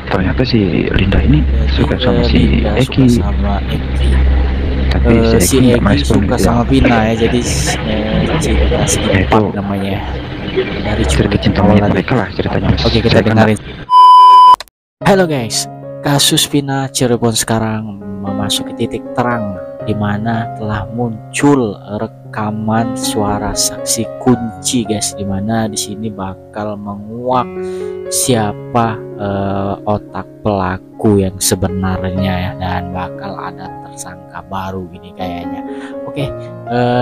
Ternyata si Linda ini Jadi suka sama si Linda suka Eki, sama Eki. tapi si Si Eki nggak Eki merespon suka gitu ya. sama Vina ya. Jadi cinta segi Ya, empat itu namanya. Dari cerita cuplikan cinta awal monyet tadi. mereka lah ceritanya, Mas. Oke, kita Saya kan dengerin. Halo guys, kasus Vina Cirebon sekarang memasuki titik terang di mana telah muncul rekaman suara saksi kunci guys, di mana di sini bakal menguak siapa otak pelaku yang sebenarnya ya, dan bakal ada tersangka baru gini kayaknya. Oke,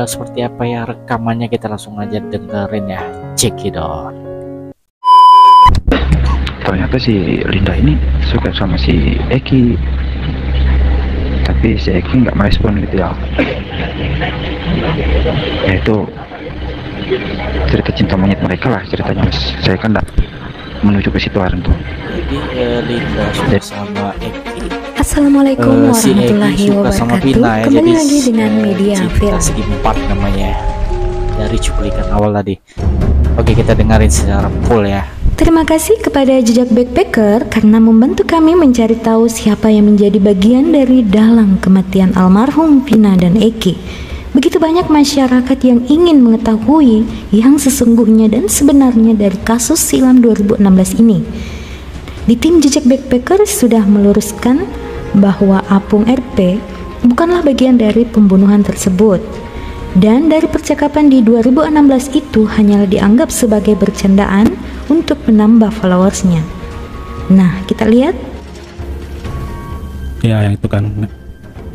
seperti apa ya rekamannya, kita langsung aja dengerin ya, check it out. ternyata si Linda ini suka sama si Eki, tapi si Eki nggak merespon gitu ya. Ya, itu cerita cinta monyet mereka lah ceritanya, Mas. Saya kan nggak menuju ke situ hari itu. Jadi Linda suka sama Eki. Assalamualaikum Si Eki warahmatullahi suka sama wabarakatuh. Vina ya. Kembali Jadi lagi dengan media cinta film. segi empat namanya dari cuplikan awal tadi. Oke, kita dengerin secara full ya. Terima kasih kepada Jejak Backpacker karena membantu kami mencari tahu siapa yang menjadi bagian dari dalang kematian almarhum Vina dan Eki. Begitu banyak masyarakat yang ingin mengetahui yang sesungguhnya dan sebenarnya dari kasus silam 2016 ini. Di tim Jejak Backpacker sudah meluruskan bahwa Apung RP bukanlah bagian dari pembunuhan tersebut. Dan dari percakapan di 2016 itu hanyalah dianggap sebagai bercandaan untuk menambah followersnya. Nah, kita lihat. Ya, yang itu kan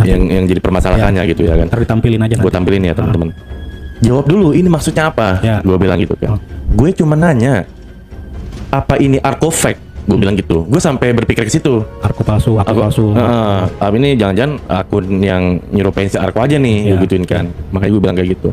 yang jadi permasalahannya gitu ya kan. Ntar ditampilin aja. Gue tampilin ya teman-teman. Jawab dulu, ini maksudnya apa? Ya. Gue bilang gitu kan. Gue cuma nanya, apa ini arkofact? Gue bilang gitu. Gue sampai berpikir ke situ. Arko palsu, akun palsu. Ini jangan-jangan akun yang nyerupain si Arko aja nih, gue gituin kan. Makanya gue bilang kayak gitu.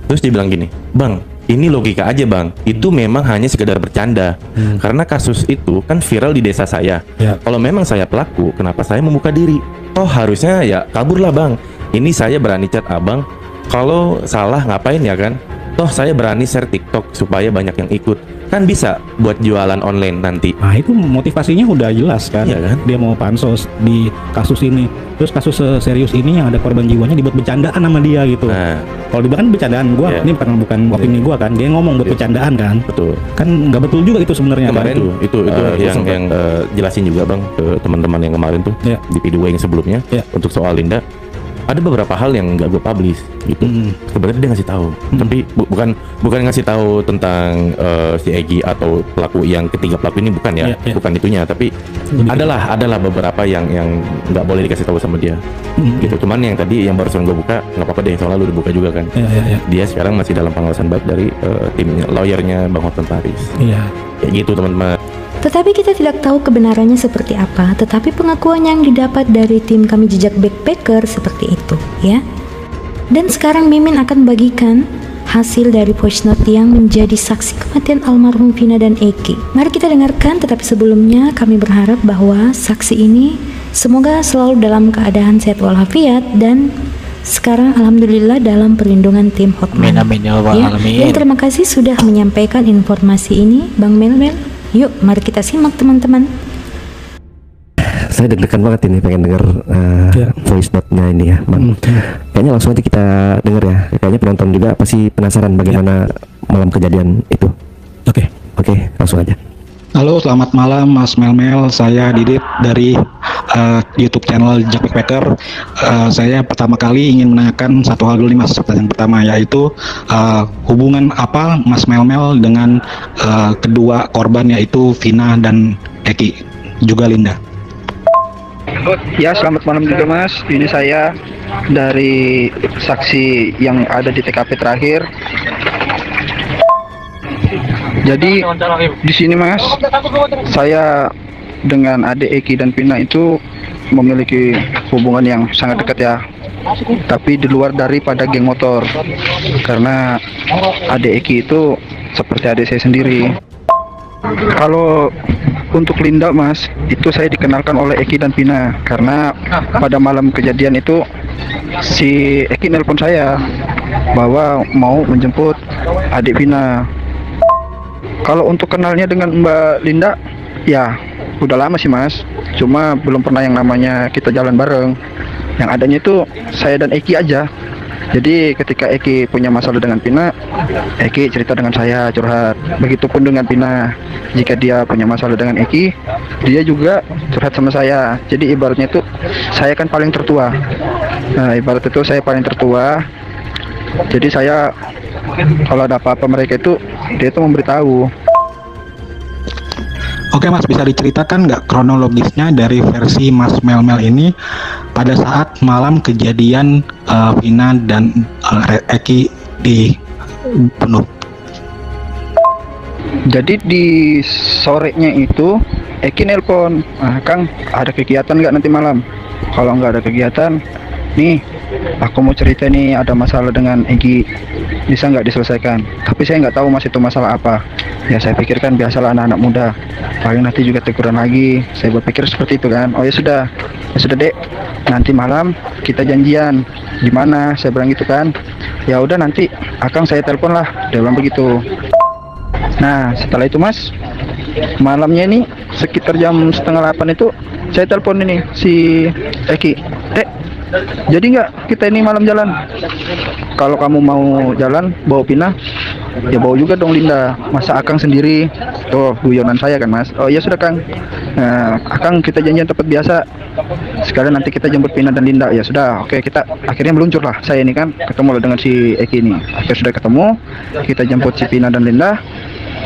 Terus dia bilang gini, Bang, ini logika aja Bang. Itu memang hanya sekedar bercanda. Karena kasus itu kan viral di desa saya. Kalau memang saya pelaku, kenapa saya membuka diri? Oh harusnya ya kaburlah Bang. Ini saya berani chat abang. Kalau salah ngapain ya kan? Toh saya berani share TikTok supaya banyak yang ikut. Kan bisa buat jualan online nanti. Nah itu motivasinya udah jelas kan. Iya kan? Dia mau pansos di kasus ini. Terus kasus serius ini yang ada korban jiwanya dibuat bercandaan sama dia gitu. Nah, kalau dibilang kan bercandaan gua, ini bukan opini gua kan. Dia ngomong buat bercandaan kan. betul. Kan nggak betul juga itu sebenarnya. Kemarin kan? itu yang jelasin juga Bang ke teman-teman yang kemarin tuh di video yang sebelumnya untuk soal Linda. Ada beberapa hal yang nggak gue publish gitu. Sebenarnya dia ngasih tahu, tapi bukan ngasih tahu tentang si Egi atau pelaku yang ketiga pelaku ini, bukan ya, bukan itunya. Tapi adalah beberapa yang nggak boleh dikasih tahu sama dia. Gitu. Cuman yang tadi yang barusan gue buka nggak apa-apa deh, soalnya lu udah buka juga kan. Dia sekarang masih dalam pengawasan baik dari timnya, lawyernya Bang Hotman Paris. Kayak gitu teman-teman. Tetapi kita tidak tahu kebenarannya seperti apa, tetapi pengakuan yang didapat dari tim kami Jejak Backpacker seperti itu, ya. Dan sekarang Mimin akan bagikan hasil dari voice note yang menjadi saksi kematian almarhum Vina dan Eki. Mari kita dengarkan, tetapi sebelumnya kami berharap bahwa saksi ini semoga selalu dalam keadaan sehat walafiat dan sekarang alhamdulillah dalam perlindungan tim Hotman. Amin ya rabbal alamin. Dan terima kasih sudah menyampaikan informasi ini, Bang Melmel. Yuk, mari kita simak teman-teman. Saya deg-degan banget ini pengen denger voice note-nya ini ya, Bang. Kayaknya langsung aja kita denger ya. Kayaknya penonton juga pasti penasaran bagaimana malam kejadian itu. Oke, langsung aja. Halo, selamat malam Mas Melmel. Saya Didit dari YouTube channel Jejak Backpacker. Saya pertama kali ingin menanyakan satu hal dulu nih Mas. Yang pertama yaitu hubungan apa Mas Melmel dengan kedua korban, yaitu Vina dan Eki, juga Linda. Ya, selamat malam juga Mas. Ini saya dari saksi yang ada di TKP terakhir. Jadi di sini Mas, saya dengan adik Eki dan Vina itu memiliki hubungan yang sangat dekat ya. Tapi di luar daripada geng motor. Karena adik Eki itu seperti adik saya sendiri. Kalau untuk Linda Mas, itu saya dikenalkan oleh Eki dan Vina. Karena pada malam kejadian itu si Eki nelpon saya bahwa mau menjemput adik Vina. Kalau untuk kenalnya dengan Mbak Linda, ya udah lama sih mas, cuma belum pernah yang namanya kita jalan bareng. Yang adanya itu saya dan Eki aja. Jadi ketika Eki punya masalah dengan Pina, Eki cerita dengan saya, curhat. Begitupun dengan Pina, jika dia punya masalah dengan Eki, dia juga curhat sama saya. Jadi ibaratnya itu saya kan paling tertua. Nah ibarat itu saya paling tertua. Jadi saya kalau ada apa-apa mereka itu, dia itu memberitahu. Oke Mas, bisa diceritakan nggak kronologisnya dari versi Mas Melmel ini pada saat malam kejadian Vina dan Eki di penuh? Jadi di sorenya itu Eki nelpon, Kang ada kegiatan nggak nanti malam? Kalau nggak ada kegiatan, nih aku mau cerita nih ada masalah dengan Eki, bisa nggak diselesaikan? Tapi saya nggak tahu mas itu masalah apa. Ya saya pikirkan biasalah anak-anak muda, paling nanti juga teguran lagi. Saya berpikir seperti itu kan. Oh ya sudah dek, nanti malam kita janjian di mana? Saya bilang gitu kan. Ya udah nanti Akang saya telepon lah, dia bilang begitu. Nah setelah itu mas, malamnya ini sekitar jam 7:30 itu saya telepon ini si Eki, Dek, jadi nggak kita ini malam jalan? Kalau kamu mau jalan bawa Pina, ya bawa juga dong Linda. Masa Akang sendiri? Tuh guyonan saya kan mas. Oh iya sudah Kang. Nah, Akang kita janjian tempat biasa. Sekarang nanti kita jemput Pina dan Linda. Ya sudah. Oke kita akhirnya meluncur lah. Saya ini kan ketemu dengan si Eki ini. Akhirnya sudah ketemu. Kita jemput si Pina dan Linda.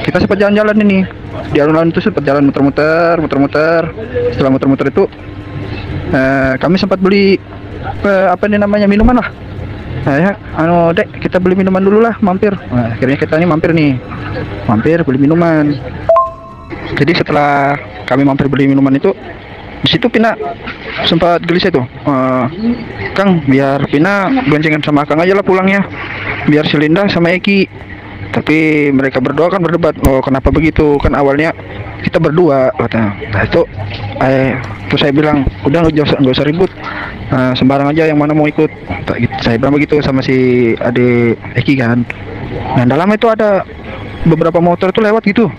Kita sempat jalan-jalan ini. Di alun-alun itu sempat jalan muter-muter. Setelah muter-muter itu kami sempat beli apa ini namanya minuman lah. Nah, ya, Dek, kita beli minuman dulu lah, mampir. Nah, akhirnya kita ini mampir beli minuman. Jadi setelah kami mampir beli minuman itu, di situ Pina sempat gelisah tuh. Kang, biar Pina goncengan sama Kang aja lah pulangnya. Biar si Linda sama Eki. Tapi mereka berdua kan berdebat. Oh, kenapa begitu? Kan awalnya kita berdua, katanya. Nah itu, terus saya bilang, udah nggak usah ribut. Sembarang aja yang mana mau ikut. Saya bilang begitu sama si adik Eki kan. Nah dalam itu ada beberapa motor itu lewat gitu.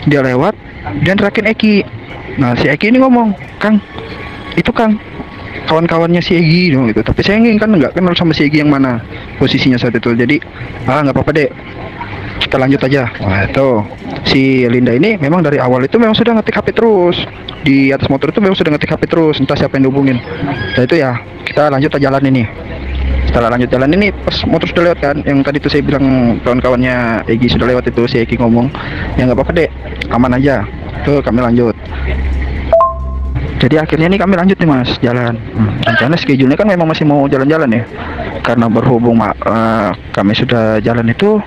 Dia lewat dan terakin Eki. Nah si Eki ini ngomong, Kang, itu Kang kawan-kawannya si Egi gitu. Tapi saya kan nggak kenal sama si Egi yang mana posisinya saat itu. Jadi nggak apa-apa deh, kita lanjut aja. Wah itu si Linda ini memang dari awal itu memang sudah ngetik HP terus. Di atas motor itu memang sudah ngetik HP terus, entah siapa yang dihubungin. Nah itu ya, kita lanjut jalan ini. Setelah lanjut jalan ini, pas motor sudah lewat kan, yang tadi tuh saya bilang kawan-kawannya Egi sudah lewat itu, si Egi ngomong, ya nggak apa-apa dek, aman aja. Tuh kami lanjut. Jadi akhirnya ini kami lanjut nih mas, jalan. Rencana schedule-nya kan memang masih mau jalan-jalan ya. Karena berhubung kami sudah jalan itu,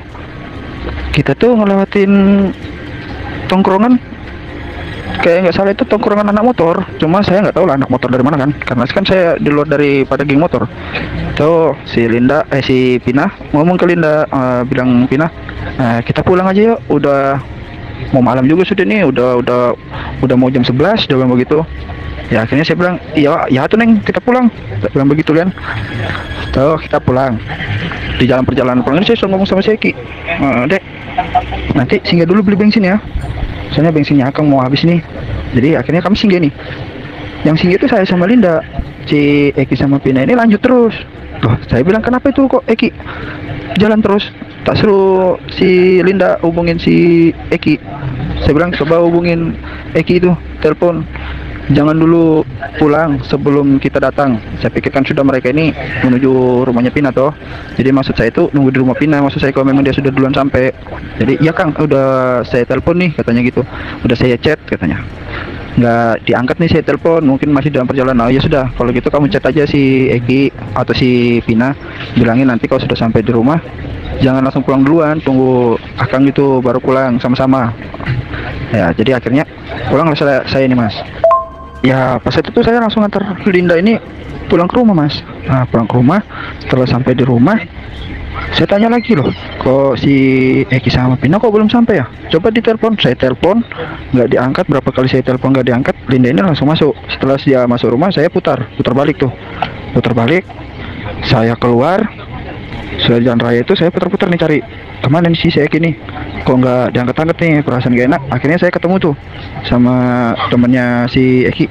kita tuh ngelewatin tongkrongan, kayak nggak salah itu tongkrongan anak motor. Cuma saya nggak tahu lah anak motor dari mana kan saya di luar daripada geng motor. Tuh si Pina ngomong ke Linda, bilang Pina, kita pulang aja yuk, udah mau malam juga sudah nih, udah mau jam 11, dia bilang begitu. Ya akhirnya saya bilang, iya tuh Neng, kita pulang. Saya bilang begitu kan. Tuh kita pulang. Di jalan perjalanan pulang ini saya selalu ngomong sama si Eki, Dek, nanti singgah dulu beli bensin ya, soalnya bensinnya Akang mau habis nih. Jadi akhirnya kami singgah nih. Yang singgah itu saya sama Linda. Si Eki sama Pina ini lanjut terus. Loh, saya bilang kenapa itu kok Eki jalan terus? Tak suruh si Linda hubungin si Eki. Saya bilang coba hubungin Eki itu, telepon. Jangan dulu pulang sebelum kita datang. Saya pikirkan sudah mereka ini menuju rumahnya Pina toh. Jadi maksud saya itu nunggu di rumah Pina. Maksud saya kalau memang dia sudah duluan sampai. Jadi iya Kang, udah saya telepon nih katanya gitu. Udah saya chat katanya. Nggak diangkat nih saya telepon, mungkin masih dalam perjalanan. Oh ya sudah, kalau gitu kamu chat aja si Eki atau si Pina, bilangin nanti kalau sudah sampai di rumah jangan langsung pulang duluan, tunggu Akang gitu baru pulang sama-sama. Ya jadi akhirnya pulang saya ini mas. Ya pas itu tuh saya langsung antar Linda ini pulang ke rumah mas. Nah pulang ke rumah, setelah sampai di rumah saya tanya lagi loh, kok si Eki sama Pina kok belum sampai ya? Coba ditelepon, saya telepon nggak diangkat, berapa kali saya telepon nggak diangkat. Linda ini langsung masuk. Setelah dia masuk rumah saya putar balik tuh, saya keluar Sudah jalan raya itu saya putar-putar nih cari kemana nih si Eki nih, kok nggak diangkat-angkat nih, perasaan gak enak. Akhirnya saya ketemu tuh sama temennya si Eki.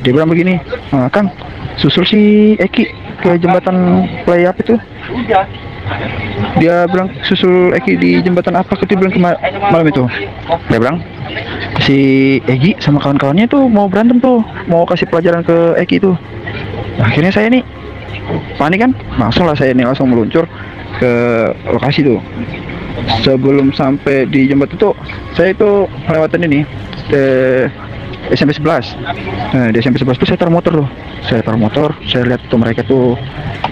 Dia bilang begini, Kang, susul si Eki ke jembatan play apa itu. Dia bilang susul Eki di jembatan apa, dia bilang malam itu. Dia bilang si Eki sama kawan-kawannya tuh mau berantem tuh, mau kasih pelajaran ke Eki tuh. Akhirnya saya nih panik kan, langsung lah saya nih langsung meluncur ke lokasi tuh. Sebelum sampai di jembatan itu, saya itu melewati ini SMP 11. Nah, di SMP 11 tuh saya taruh motor tuh. Saya lihat tuh mereka tuh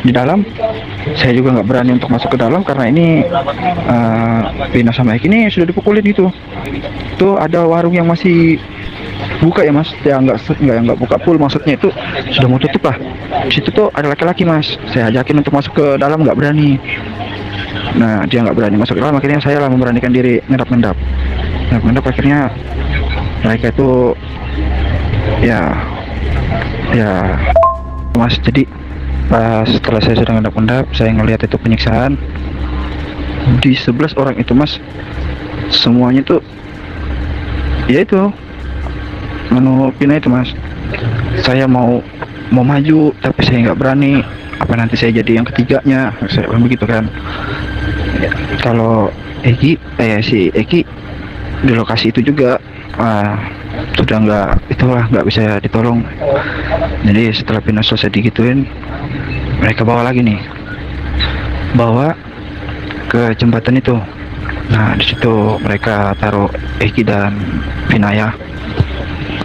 di dalam. Saya juga nggak berani untuk masuk ke dalam karena ini Pina sama Eki ini sudah dipukulin gitu. Tuh ada warung yang masih buka ya mas, ya nggak buka full, maksudnya itu sudah mau tutup lah. Di situ tuh ada laki-laki mas, saya ajakin untuk masuk ke dalam, nggak berani. Nah dia nggak berani masuk ke dalam, akhirnya saya lah memberanikan diri ngendap. Akhirnya mereka itu ya mas. Jadi pas setelah saya sudah ngendap, saya ngelihat itu penyiksaan di 11 orang itu mas, semuanya tuh ya itu Pina itu mas. Saya mau maju tapi saya nggak berani, apa nanti saya jadi yang ketiganya, saya bilang begitu kan. Kalau Eki si Eki di lokasi itu juga sudah nggak bisa ditolong. Jadi setelah Pina selesai digituin, mereka bawa ke jembatan itu. Nah di situ mereka taruh Eki dan Pina ya.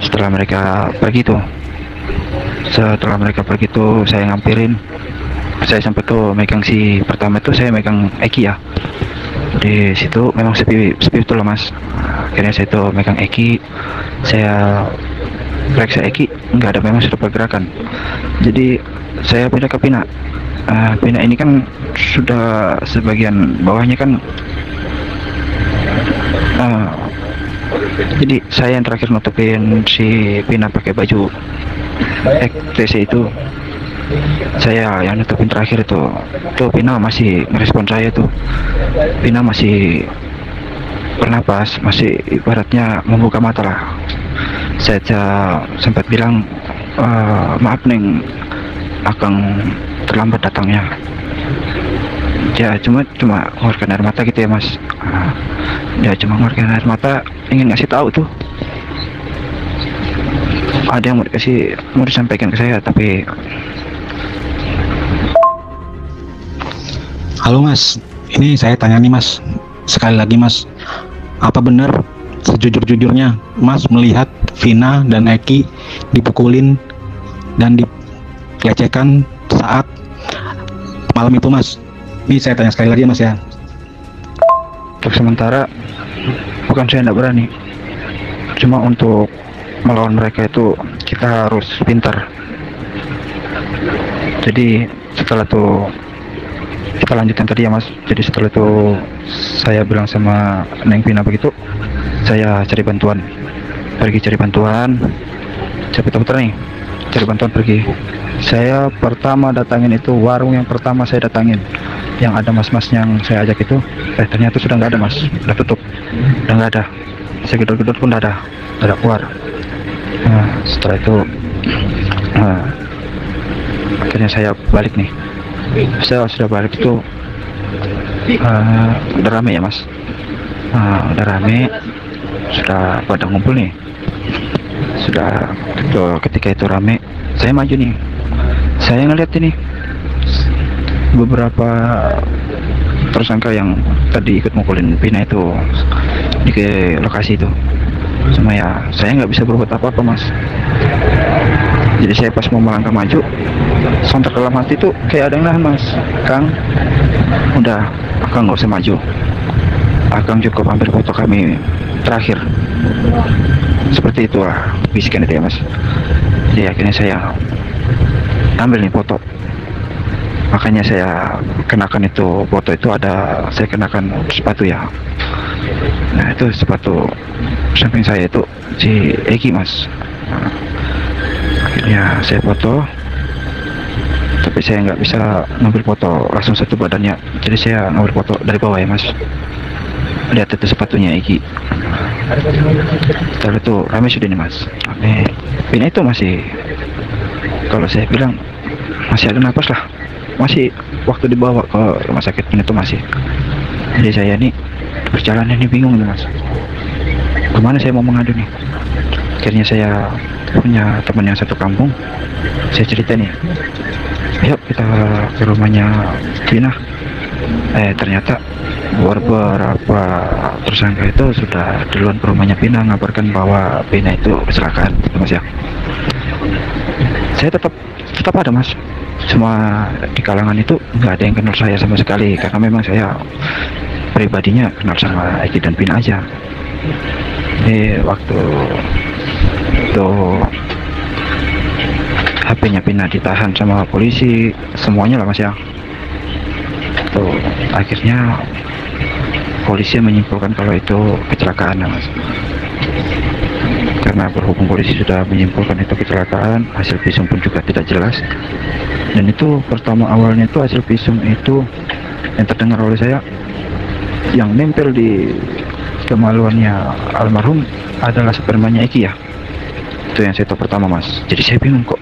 Setelah mereka pergi tuh, saya ngampirin. Saya sampai tuh megang si pertama itu, saya megang Eki ya. Di situ memang sepi betul lah mas. Akhirnya saya tuh megang Eki, saya periksa Eki, nggak ada, memang sudah pergerakan. Jadi saya pindah ke Pina. Pina ini kan sudah sebagian bawahnya kan. Jadi saya yang terakhir nutupin si Pina pakai baju TC itu. Saya yang nutupin terakhir itu. Tuh Pina masih merespon saya tuh. Pina masih bernapas, masih ibaratnya membuka mata lah. Saya sempat bilang, maaf Neng, Akang terlambat datangnya. Ya cuma mengeluarkan air mata gitu ya mas. Ya cuma mengeluarkan air mata, ingin ngasih tahu tuh ada yang mau disampaikan ke saya, tapi halo mas, ini saya tanya nih mas, sekali lagi mas, apa benar sejujur-jujurnya mas melihat Vina dan Eki dipukulin dan dilecehkan saat malam itu mas? Ini saya tanya sekali lagi mas ya. Untuk sementara bukan saya tidak berani, cuma untuk melawan mereka itu kita harus pintar. Jadi setelah itu kita lanjutkan tadi ya mas. Jadi setelah itu saya bilang sama Neng Pina begitu, saya cari bantuan, saya putar nih, cari bantuan pergi. Saya pertama datangin itu warung yang pertama saya datangin, yang ada mas-mas yang saya ajak itu, ternyata sudah nggak ada mas, udah tutup, udah nggak ada. Saya gedor-gedor pun nggak ada keluar. Nah, setelah itu akhirnya saya balik nih. Saya sudah balik itu udah rame ya mas. Udah rame, sudah pada ngumpul nih. Sudah ketika itu rame, saya maju nih. Saya ngeliat ini beberapa tersangka yang tadi ikut mukulin Pina itu di lokasi itu. Cuma ya saya nggak bisa berbuat apa-apa mas. Jadi saya pas mau melangkah maju, sontak dalam hati tuh kayak ada yang nahan mas. Kang, udah, Akang nggak usah maju. Akang cukup hampir foto kami terakhir. Seperti itulah bisikan itu ya mas. Jadi akhirnya saya ambil nih foto. Makanya saya kenakan itu foto itu, ada saya kenakan sepatu ya. Nah itu sepatu samping saya itu si Eki mas. Akhirnya saya foto. tapi saya nggak bisa ngambil foto langsung satu badannya, jadi saya ngambil foto dari bawah ya mas. Lihat itu sepatunya Eki. Setelah itu rame sudah nih mas. Pina itu masih, kalau saya bilang masih ada napas lah, masih waktu dibawa ke rumah sakit Pina itu masih. Jadi saya nih perjalanan ini bingung nih mas, kemana saya mau mengadu nih. Akhirnya saya punya teman yang satu kampung, saya cerita nih, ayo kita ke rumahnya Pina. Ternyata beberapa tersangka itu sudah duluan ke rumahnya Pina, ngabarkan bahwa Pina itu kecelakaan mas ya. Saya tetap ada mas, semua di kalangan itu nggak ada yang kenal saya sama sekali, karena memang saya pribadinya kenal sama Eki dan Pina aja. Waktu itu HP-nya Pina ditahan sama polisi, semuanya lah mas ya. Tuh akhirnya polisi menyimpulkan kalau itu kecelakaan mas. Karena berhubung polisi sudah menyimpulkan itu kecelakaan, hasil visum pun juga tidak jelas. Dan itu pertama awalnya itu hasil visum itu yang terdengar oleh saya, yang nempel di kemaluannya almarhum adalah spermanya Eki ya. Itu yang saya tahu pertama mas. Jadi saya bingung kok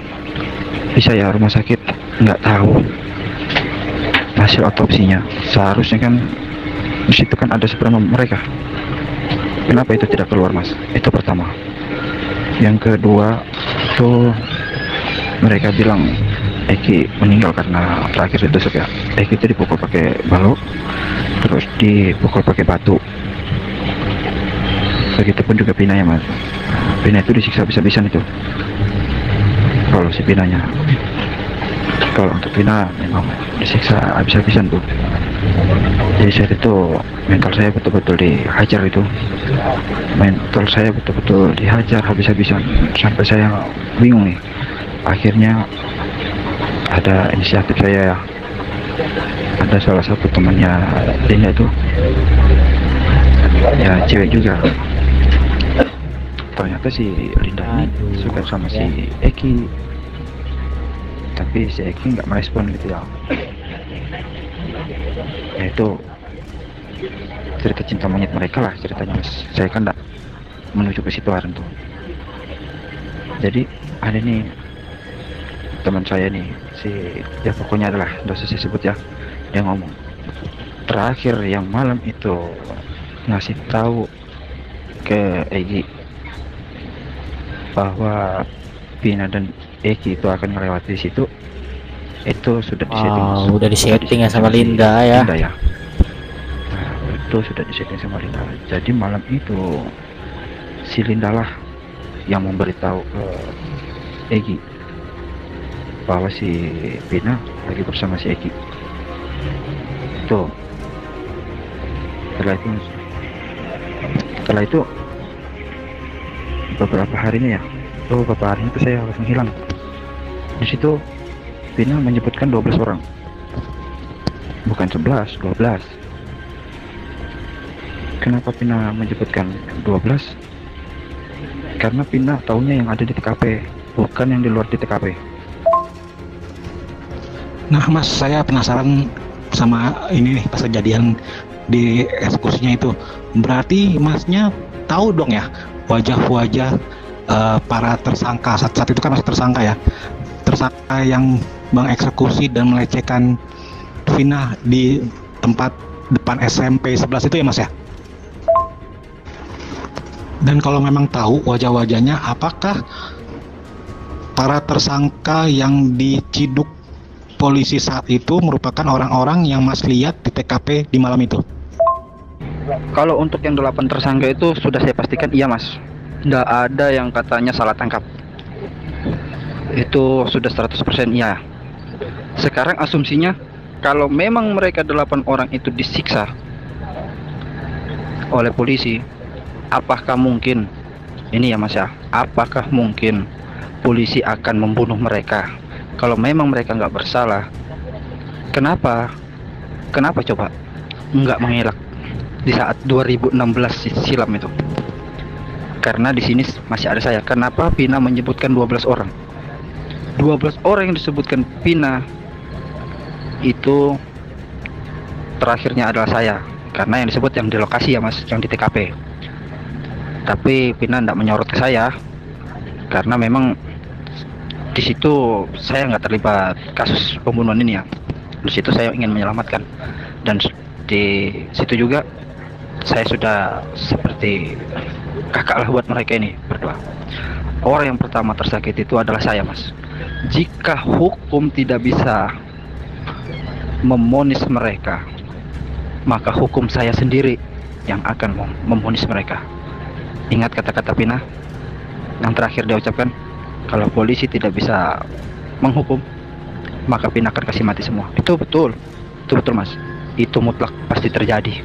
bisa ya rumah sakit nggak tahu hasil otopsinya. Seharusnya kan di situ kan ada sperma mereka, kenapa itu tidak keluar mas? Itu pertama. Yang kedua tuh mereka bilang Eki meninggal karena terakhir ditusuk ya. Eki itu dipukul pakai balok, terus dipukul pakai batu. Begitupun juga Pina ya mas. Pina itu disiksa bisa-bisan itu kalau si Pinanya. Kalau untuk Pina memang disiksa habis-habisan tuh. Jadi saat itu mental saya betul-betul dihajar itu. Mental saya betul-betul dihajar habis-habisan sampai saya bingung nih. Akhirnya ada inisiatif saya ya. Ada salah satu temannya Linda itu, ya cewek juga. Ternyata si Linda ini suka sama si Eki, tapi si Eki nggak merespon gitu ya. Itu cerita cinta monyet mereka lah ceritanya mas. Saya kan nggak menuju ke situ hari itu. Jadi ada nih teman saya nih, si ya pokoknya adalah dosa saya sebut ya, dia ngomong terakhir yang malam itu ngasih tahu ke Eki bahwa Pina dan Eki itu akan melewati situ. Itu sudah disetting. Udah disetting ya sama Linda ya. Linda ya. Nah, itu sudah disetting sama Linda. Jadi malam itu si Linda lah yang memberitahu ke Eki bahwa si Pina lagi bersama si Eki. Tuh. Setelah itu beberapa harinya ya, beberapa hari itu saya langsung hilang. Di situ Pina menyebutkan 12 orang, bukan 11, 12. Kenapa Pina menyebutkan 12? Karena Pina taunya yang ada di TKP, bukan yang di luar di TKP. Nah mas, saya penasaran sama ini nih, pas kejadian di eksekusinya itu. Berarti masnya tahu dong ya wajah-wajah para tersangka saat itu kan masih tersangka ya, tersangka yang mengeksekusi dan melecehkan Vina di tempat depan SMP 11 itu ya mas ya. Dan kalau memang tahu wajah-wajahnya, apakah para tersangka yang diciduk polisi saat itu merupakan orang-orang yang mas lihat di TKP di malam itu? Kalau untuk yang 8 tersangka itu sudah saya pastikan iya mas. Tidak ada yang katanya salah tangkap. Itu sudah 100% iya. Sekarang asumsinya kalau memang mereka 8 orang itu disiksa oleh polisi, apakah mungkin ini ya mas ya, apakah mungkin polisi akan membunuh mereka? Kalau memang mereka nggak bersalah, kenapa coba nggak mengelak di saat 2016 silam itu? Karena di sini masih ada saya. Kenapa Pina menyebutkan 12 orang? 12 orang yang disebutkan Pina itu terakhirnya adalah saya, karena yang disebut yang di lokasi ya Mas, yang di TKP. Tapi Vina tidak menyorot ke saya karena memang di situ saya nggak terlibat kasus pembunuhan ini ya. Di situ saya ingin menyelamatkan, dan di situ juga saya sudah seperti kakak lah buat mereka ini berdua. Orang yang pertama tersakiti itu adalah saya Mas. Jika hukum tidak bisa memonis mereka, maka hukum saya sendiri yang akan memonis mereka. Ingat kata-kata Pina yang terakhir dia ucapkan, kalau polisi tidak bisa menghukum, maka Pina akan kasih mati semua. Itu betul Mas. Itu mutlak pasti terjadi.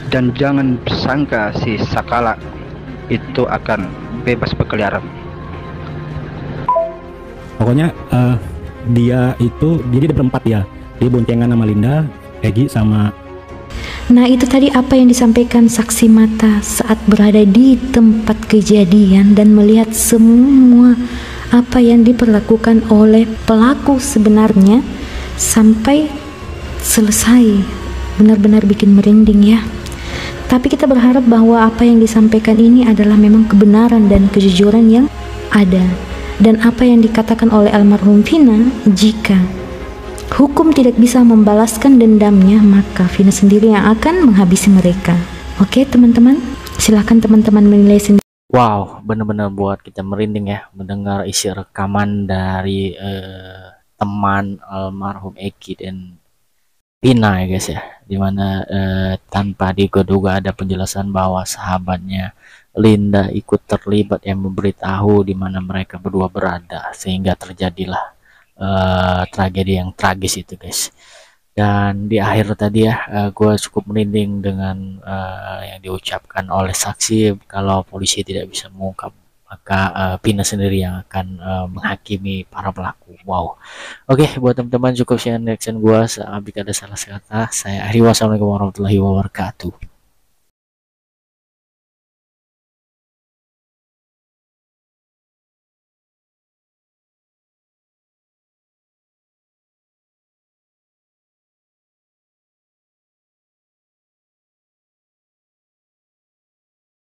Dan jangan sangka si Sakala itu akan bebas berkeliaran. Pokoknya dia itu jadi ada berempat ya. Dia boncengan sama Linda, Egi sama. Nah, itu tadi apa yang disampaikan saksi mata saat berada di tempat kejadian dan melihat semua apa yang diperlakukan oleh pelaku sebenarnya sampai selesai. Benar-benar bikin merinding ya. Tapi kita berharap bahwa apa yang disampaikan ini adalah memang kebenaran dan kejujuran yang ada. Dan apa yang dikatakan oleh almarhum Vina, jika hukum tidak bisa membalaskan dendamnya, maka Vina sendiri yang akan menghabisi mereka. Oke teman-teman, silahkan teman-teman menilai sendiri. Wow, benar-benar buat kita merinding ya mendengar isi rekaman dari teman almarhum Eki dan Vina ya guys ya, dimana tanpa diduga ada penjelasan bahwa sahabatnya Linda ikut terlibat yang memberitahu di mana mereka berdua berada, sehingga terjadilah tragedi yang tragis itu guys. Dan di akhir tadi ya gue cukup merinding dengan yang diucapkan oleh saksi, kalau polisi tidak bisa mengungkap maka Vina sendiri yang akan menghakimi para pelaku. Wow. Oke, buat teman-teman cukup sekian reaction gue. Jika ada salah kata saya akhiri. Wassalamualaikum warahmatullahi wabarakatuh.